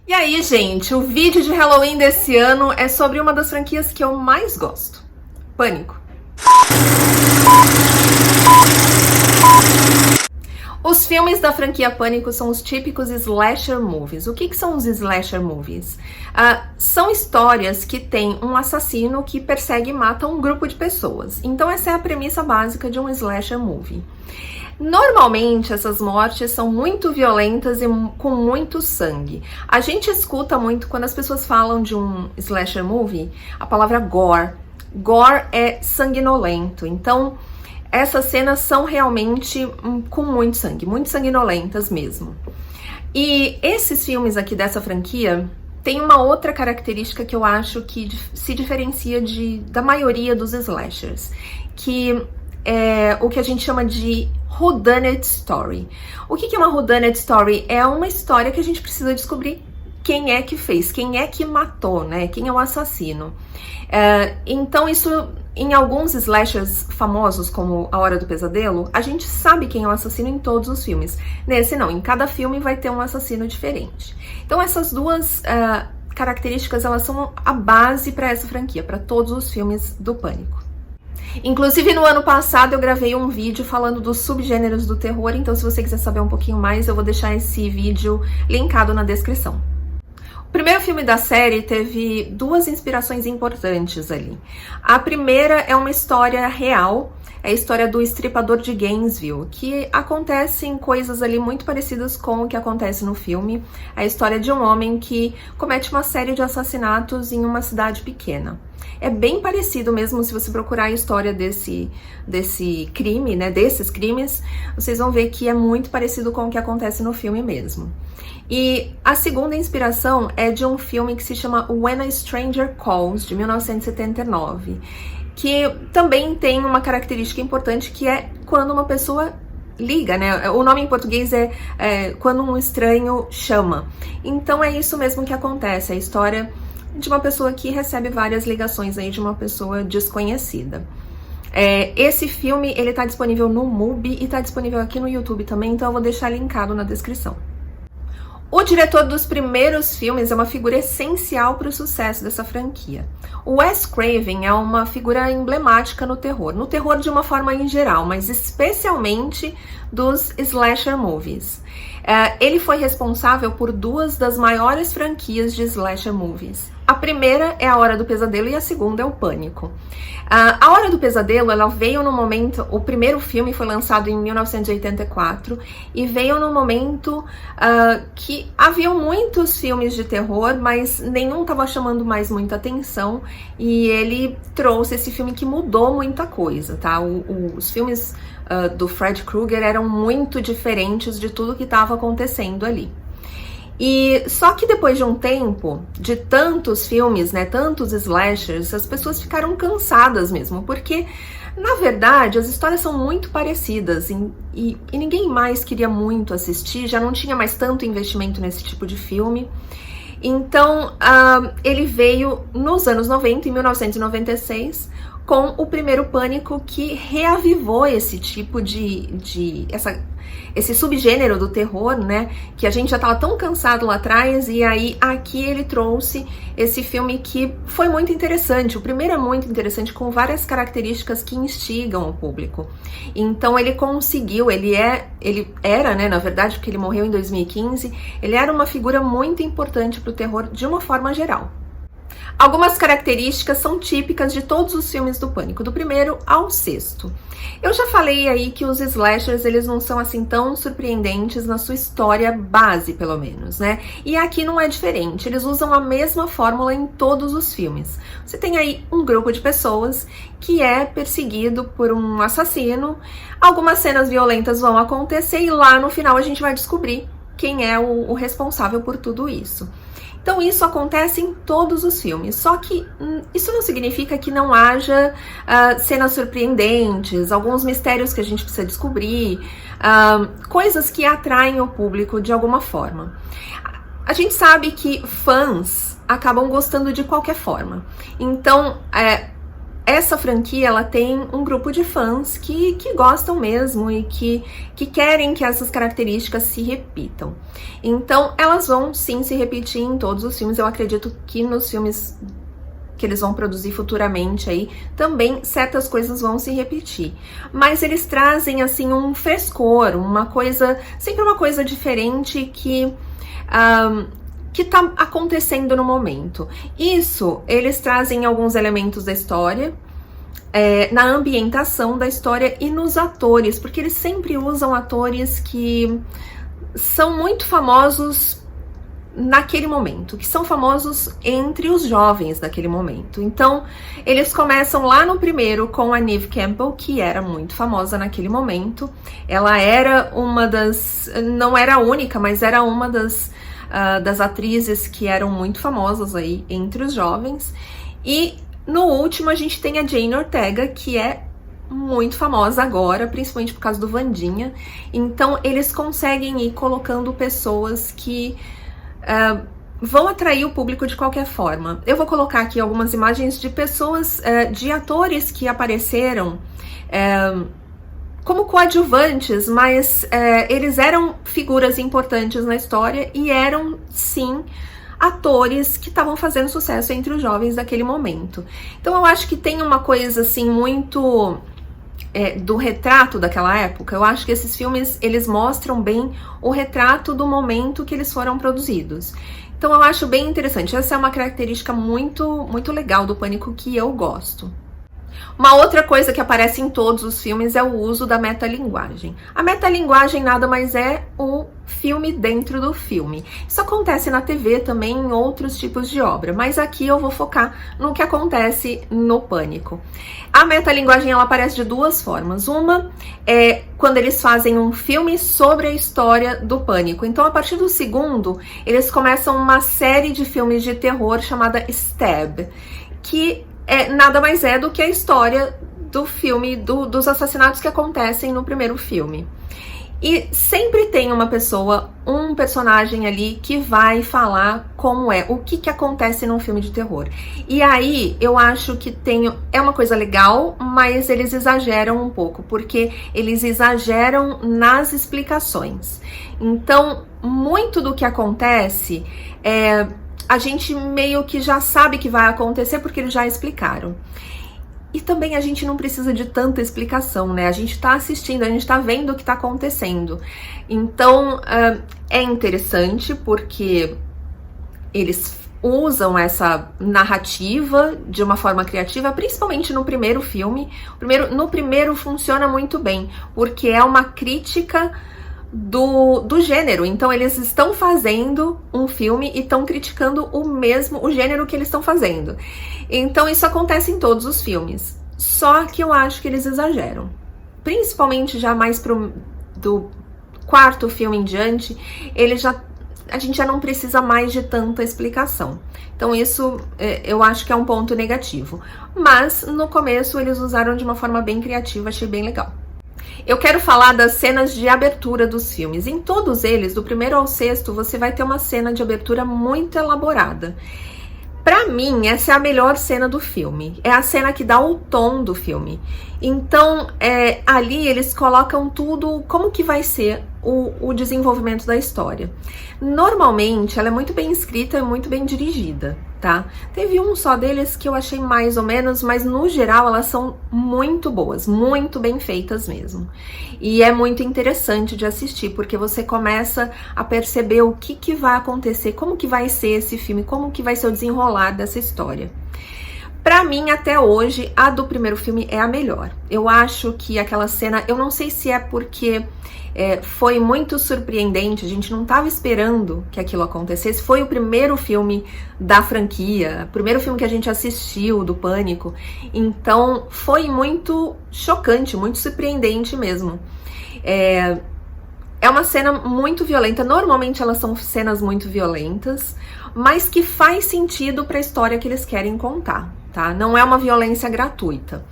E aí, gente, o vídeo de Halloween desse ano é sobre uma das franquias que eu mais gosto: Pânico. Os filmes da franquia Pânico são os típicos slasher movies. O que são os slasher movies? São histórias que têm um assassino que persegue e mata um grupo de pessoas. Então essa é a premissa básica de um slasher movie. Normalmente essas mortes são muito violentas e com muito sangue. A gente escuta muito quando as pessoas falam de um slasher movie a palavra gore. Gore é sanguinolento. Então essas cenas são realmente com muito sanguinolentas mesmo. E esses filmes aqui dessa franquia tem uma outra característica que eu acho que se diferencia da maioria dos slashers, que é o que a gente chama de whodunit story. O que é uma whodunit story? É uma história que a gente precisa descobrir quem é que fez, quem é que matou, né? Quem é o assassino. Então isso, em alguns slashers famosos, como A Hora do Pesadelo, a gente sabe quem é o assassino em todos os filmes. Nesse não, em cada filme vai ter um assassino diferente. Então essas duas características, elas são a base para essa franquia, para todos os filmes do Pânico. Inclusive, no ano passado eu gravei um vídeo falando dos subgêneros do terror, então se você quiser saber um pouquinho mais, eu vou deixar esse vídeo linkado na descrição. O primeiro filme da série teve duas inspirações importantes ali. A primeira é uma história real, é a história do estripador de Gainesville, que acontecem coisas ali muito parecidas com o que acontece no filme. É a história de um homem que comete uma série de assassinatos em uma cidade pequena. É bem parecido mesmo, se você procurar a história desse crime, né, desses crimes, vocês vão ver que é muito parecido com o que acontece no filme mesmo. E a segunda inspiração é de um filme que se chama When a Stranger Calls, de 1979, que também tem uma característica importante, que é quando uma pessoa liga, né? O nome em português é quando um estranho chama. Então é isso mesmo que acontece, a história de uma pessoa que recebe várias ligações aí de uma pessoa desconhecida. Esse filme, ele tá disponível no MUBI e tá disponível aqui no YouTube também, então eu vou deixar linkado na descrição. O diretor dos primeiros filmes é uma figura essencial para o sucesso dessa franquia. O Wes Craven é uma figura emblemática no terror de uma forma em geral, mas especialmente dos slasher movies. Ele foi responsável por duas das maiores franquias de slasher movies. A primeira é A Hora do Pesadelo e a segunda é o Pânico. A Hora do Pesadelo, ela veio no momento... O primeiro filme foi lançado em 1984 e veio no momento que haviam muitos filmes de terror, mas nenhum estava chamando mais muita atenção, e ele trouxe esse filme que mudou muita coisa, tá? Os filmes do Fred Krueger eram muito diferentes de tudo que estava acontecendo ali. E só que depois de um tempo, de tantos filmes, né, tantos slashers, as pessoas ficaram cansadas mesmo, porque, na verdade, as histórias são muito parecidas e ninguém mais queria muito assistir, já não tinha mais tanto investimento nesse tipo de filme. Então, ele veio nos anos 90, em 1996, com o primeiro Pânico, que reavivou esse tipo esse subgênero do terror, né, que a gente já estava tão cansado lá atrás, e aí aqui ele trouxe esse filme que foi muito interessante. O primeiro é muito interessante, com várias características que instigam o público. Então ele conseguiu, ele era, né, na verdade, porque ele morreu em 2015, ele era uma figura muito importante para o terror de uma forma geral. Algumas características são típicas de todos os filmes do Pânico, do primeiro ao sexto. Eu já falei aí que os slashers, eles não são assim tão surpreendentes na sua história base, pelo menos, né? E aqui não é diferente, eles usam a mesma fórmula em todos os filmes. Você tem aí um grupo de pessoas que é perseguido por um assassino, algumas cenas violentas vão acontecer e lá no final a gente vai descobrir quem é o responsável por tudo isso. Então isso acontece em todos os filmes, só que isso não significa que não haja cenas surpreendentes, alguns mistérios que a gente precisa descobrir, coisas que atraem o público de alguma forma. A gente sabe que fãs acabam gostando de qualquer forma, então essa franquia, ela tem um grupo de fãs que gostam mesmo e que querem que essas características se repitam. Então, elas vão sim se repetir em todos os filmes. Eu acredito que nos filmes que eles vão produzir futuramente aí, também certas coisas vão se repetir. Mas eles trazem, assim, um frescor, uma coisa, sempre uma coisa diferente que tá acontecendo no momento. Isso, eles trazem alguns elementos da história, na ambientação da história e nos atores, porque eles sempre usam atores que são muito famosos naquele momento, que são famosos entre os jovens daquele momento. Então, eles começam lá no primeiro com a Neve Campbell, que era muito famosa naquele momento. Ela era uma das... não era a única, mas era uma das atrizes que eram muito famosas aí entre os jovens. E no último a gente tem a Jane Ortega, que é muito famosa agora, principalmente por causa do Wandinha. Então, eles conseguem ir colocando pessoas que vão atrair o público de qualquer forma. Eu vou colocar aqui algumas imagens de pessoas, de atores que apareceram como coadjuvantes, mas eles eram figuras importantes na história e eram, sim, atores que estavam fazendo sucesso entre os jovens daquele momento. Então eu acho que tem uma coisa assim muito do retrato daquela época. Eu acho que esses filmes, eles mostram bem o retrato do momento que eles foram produzidos. Então eu acho bem interessante. Essa é uma característica muito legal do Pânico que eu gosto. Uma outra coisa que aparece em todos os filmes é o uso da metalinguagem. A metalinguagem nada mais é o filme dentro do filme. Isso acontece na TV também, em outros tipos de obra, mas aqui eu vou focar no que acontece no Pânico. A metalinguagem, ela aparece de duas formas. Uma é quando eles fazem um filme sobre a história do Pânico. Então, a partir do segundo, eles começam uma série de filmes de terror chamada Stab, que nada mais é do que a história do filme, dos assassinatos que acontecem no primeiro filme. E sempre tem uma pessoa, um personagem ali que vai falar como o que acontece num filme de terror. E aí eu acho que é uma coisa legal, mas eles exageram um pouco, porque eles exageram nas explicações. Então, muito do que acontece a gente meio que já sabe que vai acontecer porque eles já explicaram. E também a gente não precisa de tanta explicação, né? A gente tá assistindo, a gente tá vendo o que tá acontecendo. Então, é interessante porque eles usam essa narrativa de uma forma criativa, principalmente no primeiro filme. No primeiro funciona muito bem, porque é uma crítica do gênero. Então eles estão fazendo um filme e estão criticando o gênero que eles estão fazendo. Então isso acontece em todos os filmes, só que eu acho que eles exageram, principalmente já mais do quarto filme em diante. A gente já não precisa mais de tanta explicação. Então isso eu acho que é um ponto negativo, mas no começo eles usaram de uma forma bem criativa, achei bem legal. Eu quero falar das cenas de abertura dos filmes. Em todos eles, do primeiro ao sexto, você vai ter uma cena de abertura muito elaborada. Pra mim, essa é a melhor cena do filme. É a cena que dá o tom do filme. Então, ali eles colocam tudo, como que vai ser o desenvolvimento da história. Normalmente, ela é muito bem escrita e muito bem dirigida, tá? Teve um só deles que eu achei mais ou menos, mas no geral elas são muito boas, muito bem feitas mesmo. E é muito interessante de assistir, porque você começa a perceber o que vai acontecer, como que vai ser esse filme, como que vai ser o desenrolar dessa história. Pra mim, até hoje, a do primeiro filme é a melhor. Eu acho que aquela cena, eu não sei se é porque foi muito surpreendente, a gente não estava esperando que aquilo acontecesse. Foi o primeiro filme da franquia, o primeiro filme que a gente assistiu do Pânico. Então, foi muito chocante, muito surpreendente mesmo. É uma cena muito violenta. Normalmente elas são cenas muito violentas, mas que faz sentido para a história que eles querem contar, tá? Não é uma violência gratuita.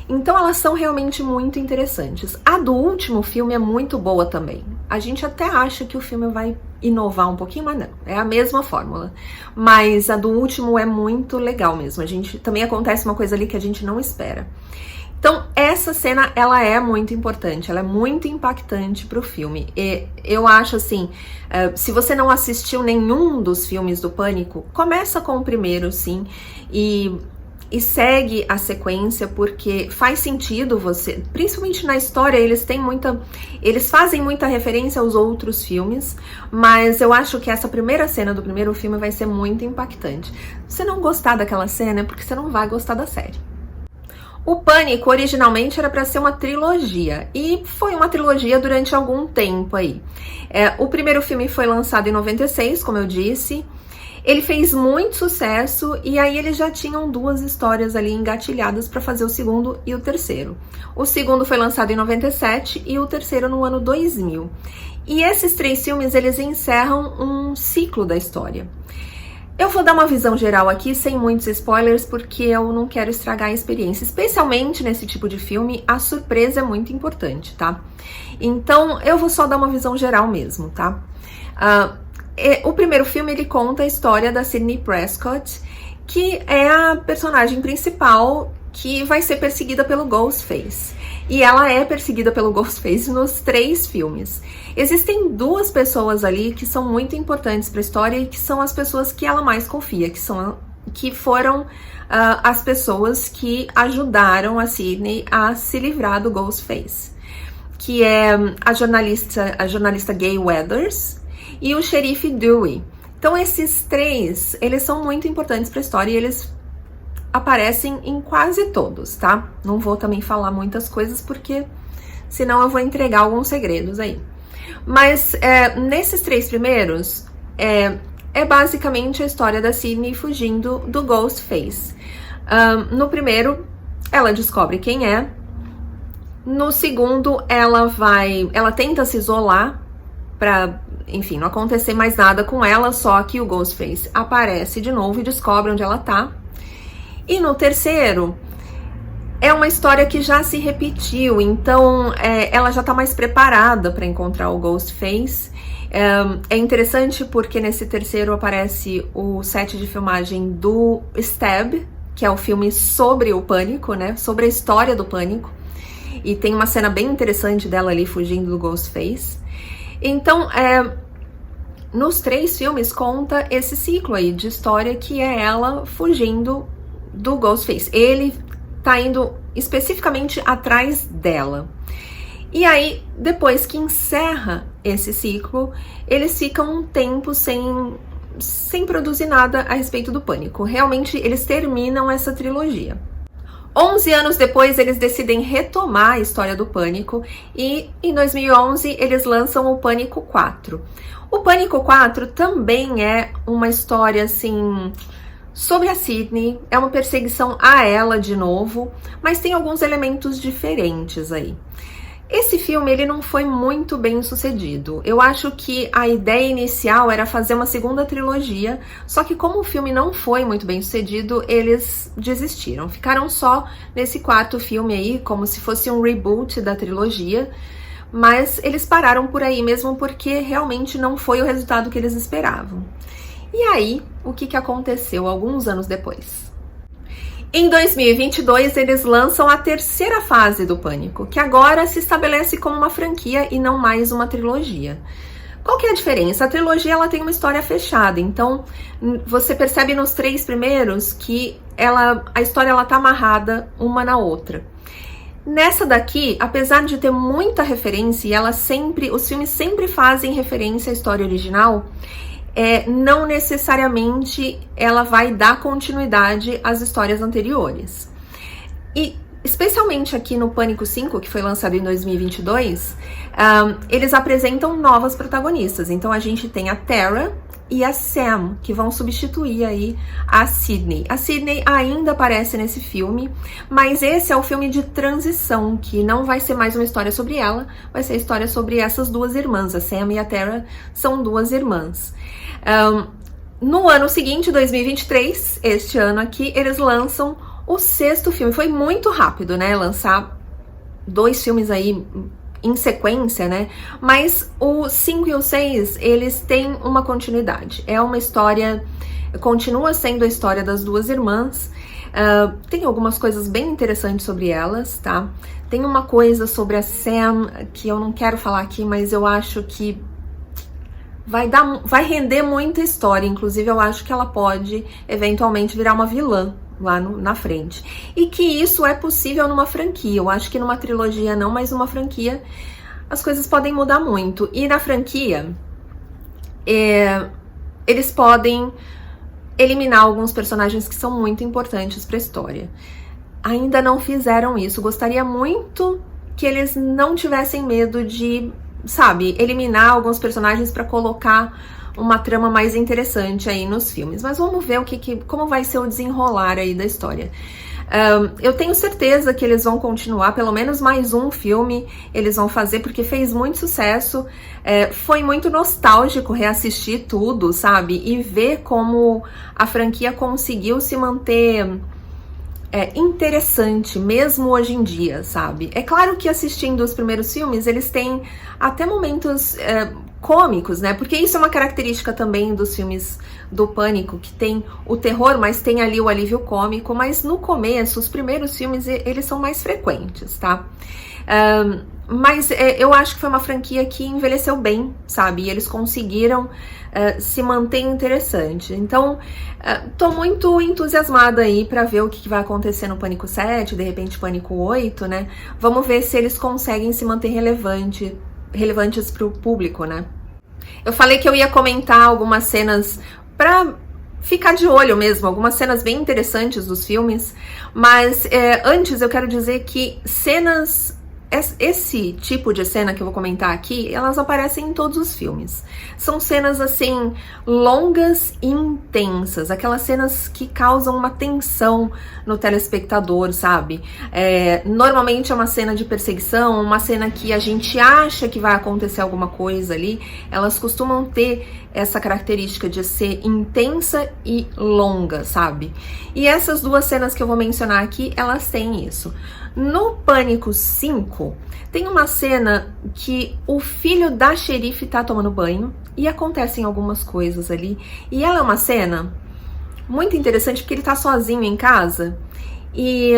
Então elas são realmente muito interessantes. A do último filme é muito boa também. a gente até acha que o filme vai inovar um pouquinho, mas não, é a mesma fórmula. Mas a do último é muito legal mesmo, também acontece uma coisa ali que a gente não espera. Então, essa cena, ela é muito importante, ela é muito impactante pro filme. E eu acho assim, se você não assistiu nenhum dos filmes do Pânico, começa com o primeiro, sim, e segue a sequência, porque faz sentido você, principalmente na história, eles fazem muita referência aos outros filmes, mas eu acho que essa primeira cena do primeiro filme vai ser muito impactante. Se você não gostar daquela cena, é porque você não vai gostar da série. O Pânico originalmente era para ser uma trilogia, e foi uma trilogia durante algum tempo aí. O primeiro filme foi lançado em 96, como eu disse. Ele fez muito sucesso e aí eles já tinham duas histórias ali engatilhadas para fazer o segundo e o terceiro. O segundo foi lançado em 97 e o terceiro no ano 2000. E esses três filmes, eles encerram um ciclo da história. Eu vou dar uma visão geral aqui, sem muitos spoilers, porque eu não quero estragar a experiência. Especialmente nesse tipo de filme, a surpresa é muito importante, tá? Então, eu vou só dar uma visão geral mesmo, tá? O primeiro filme, ele conta a história da Sidney Prescott, que é a personagem principal que vai ser perseguida pelo Ghostface. E ela é perseguida pelo Ghostface nos três filmes. Existem duas pessoas ali que são muito importantes para a história e que são as pessoas que ela mais confia, que foram as pessoas que ajudaram a Sidney a se livrar do Ghostface, que é a jornalista Gay Weathers e o xerife Dewey. Então esses três, eles são muito importantes para a história e eles aparecem em quase todos, tá? Não vou também falar muitas coisas porque senão eu vou entregar alguns segredos aí. Mas nesses três primeiros, é basicamente a história da Sidney fugindo do Ghostface. No primeiro, ela descobre quem é. No segundo, ela tenta se isolar para, enfim, não acontecer mais nada com ela, só que o Ghostface aparece de novo e descobre onde ela tá. E no terceiro, é uma história que já se repetiu, então ela já tá mais preparada para encontrar o Ghostface. É interessante porque nesse terceiro aparece o set de filmagem do Stab, que é o filme sobre o Pânico, né? Sobre a história do Pânico. E tem uma cena bem interessante dela ali fugindo do Ghostface. Então, nos três filmes conta esse ciclo aí de história que é ela fugindo do Ghostface. Ele tá indo especificamente atrás dela. E aí, depois que encerra esse ciclo, eles ficam um tempo sem produzir nada a respeito do Pânico. Realmente, eles terminam essa trilogia. 11 anos depois, eles decidem retomar a história do Pânico e em 2011 eles lançam o Pânico 4. O Pânico 4 também é uma história assim sobre a Sidney, é uma perseguição a ela de novo, mas tem alguns elementos diferentes aí. Esse filme, ele não foi muito bem sucedido. Eu acho que a ideia inicial era fazer uma segunda trilogia, só que como o filme não foi muito bem sucedido, eles desistiram. Ficaram só nesse quarto filme aí, como se fosse um reboot da trilogia, mas eles pararam por aí mesmo porque realmente não foi o resultado que eles esperavam. E aí, o que aconteceu alguns anos depois? Em 2022, eles lançam a terceira fase do Pânico, que agora se estabelece como uma franquia e não mais uma trilogia. Qual que é a diferença? A trilogia ela tem uma história fechada, então você percebe nos três primeiros que a história ela tá amarrada uma na outra. Nessa daqui, apesar de ter muita referência e os filmes sempre fazem referência à história original, não necessariamente ela vai dar continuidade às histórias anteriores. E especialmente aqui no Pânico 5, que foi lançado em 2022, eles apresentam novas protagonistas. Então a gente tem a Tara e a Sam, que vão substituir aí a Sidney. A Sidney ainda aparece nesse filme, mas esse é o filme de transição, que não vai ser mais uma história sobre ela, vai ser a história sobre essas duas irmãs. A Sam e a Tara são duas irmãs. No ano seguinte, 2023, este ano aqui, eles lançam o sexto filme. Foi muito rápido, né? Lançar dois filmes aí em sequência, né? Mas o 5 e o 6, eles têm uma continuidade. É uma história, continua sendo a história das duas irmãs. Tem algumas coisas bem interessantes sobre elas, tá? Tem uma coisa sobre a Sam que eu não quero falar aqui, mas eu acho que vai render muita história. Inclusive, eu acho que ela pode eventualmente virar uma vilã lá na frente. E que isso é possível numa franquia. Eu acho que numa trilogia não, mas numa franquia as coisas podem mudar muito. E na franquia, eles podem eliminar alguns personagens que são muito importantes para a história. Ainda não fizeram isso. Gostaria muito que eles não tivessem medo de, sabe, eliminar alguns personagens para colocar uma trama mais interessante aí nos filmes. Mas vamos ver como vai ser o desenrolar aí da história. Eu tenho certeza que eles vão continuar, pelo menos mais um filme eles vão fazer, porque fez muito sucesso. Foi muito nostálgico reassistir tudo, sabe? E ver como a franquia conseguiu se manter interessante, mesmo hoje em dia, sabe? É claro que assistindo os primeiros filmes, eles têm até momentos cômicos, né? Porque isso é uma característica também dos filmes do Pânico, que tem o terror, mas tem ali o alívio cômico, mas no começo, os primeiros filmes, eles são mais frequentes, tá? Mas eu acho que foi uma franquia que envelheceu bem, sabe? E eles conseguiram se manter interessante. Então, tô muito entusiasmada aí pra ver o que vai acontecer no Pânico 7, de repente Pânico 8, né? Vamos ver se eles conseguem se manter relevantes pro público, né? Eu falei que eu ia comentar algumas cenas pra ficar de olho mesmo, algumas cenas bem interessantes dos filmes, mas antes eu quero dizer que esse tipo de cena que eu vou comentar aqui, elas aparecem em todos os filmes. São cenas, assim, longas e intensas. Aquelas cenas que causam uma tensão no telespectador, sabe? Normalmente é uma cena de perseguição, uma cena que a gente acha que vai acontecer alguma coisa ali. Elas costumam ter essa característica de ser intensa e longa, sabe? E essas duas cenas que eu vou mencionar aqui, elas têm isso. No Pânico 5, tem uma cena que o filho da xerife tá tomando banho e acontecem algumas coisas ali. E ela é uma cena muito interessante porque ele tá sozinho em casa e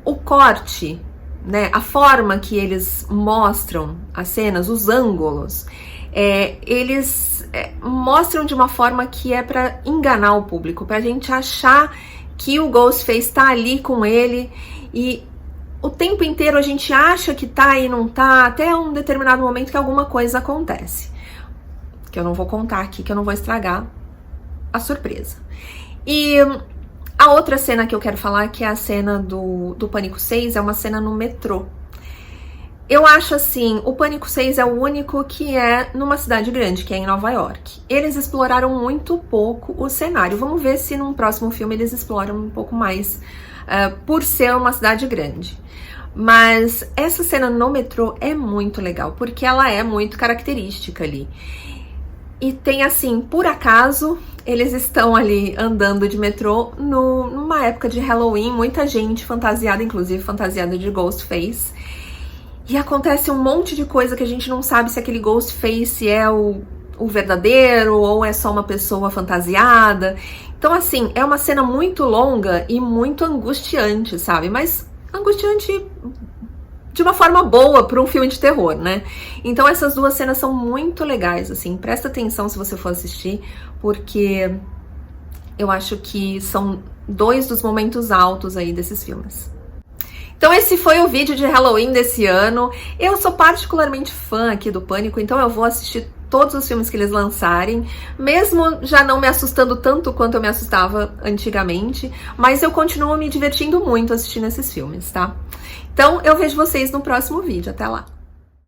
o corte, né, a forma que eles mostram as cenas, os ângulos, eles mostram de uma forma que é pra enganar o público, pra gente achar que o Ghostface tá ali com ele e o tempo inteiro a gente acha que tá e não tá, até um determinado momento que alguma coisa acontece. Que eu não vou contar aqui, que eu não vou estragar a surpresa. E a outra cena que eu quero falar, que é a cena do Pânico 6, é uma cena no metrô. Eu acho assim, o Pânico 6 é o único que é numa cidade grande, que é em Nova York. Eles exploraram muito pouco o cenário. Vamos ver se num próximo filme eles exploram um pouco mais, por ser uma cidade grande. Mas essa cena no metrô é muito legal, porque ela é muito característica ali. E tem assim, por acaso, eles estão ali andando de metrô numa época de Halloween, muita gente fantasiada, inclusive fantasiada de Ghostface. E acontece um monte de coisa que a gente não sabe se aquele Ghostface é o verdadeiro ou é só uma pessoa fantasiada. Então assim, é uma cena muito longa e muito angustiante, sabe? Mas angustiante de uma forma boa para um filme de terror, né? Então essas duas cenas são muito legais, assim, presta atenção se você for assistir, porque eu acho que são dois dos momentos altos aí desses filmes. Então esse foi o vídeo de Halloween desse ano. Eu sou particularmente fã aqui do Pânico, então eu vou assistir todos os filmes que eles lançarem, mesmo já não me assustando tanto quanto eu me assustava antigamente, mas eu continuo me divertindo muito assistindo esses filmes, tá? Então eu vejo vocês no próximo vídeo. Até lá!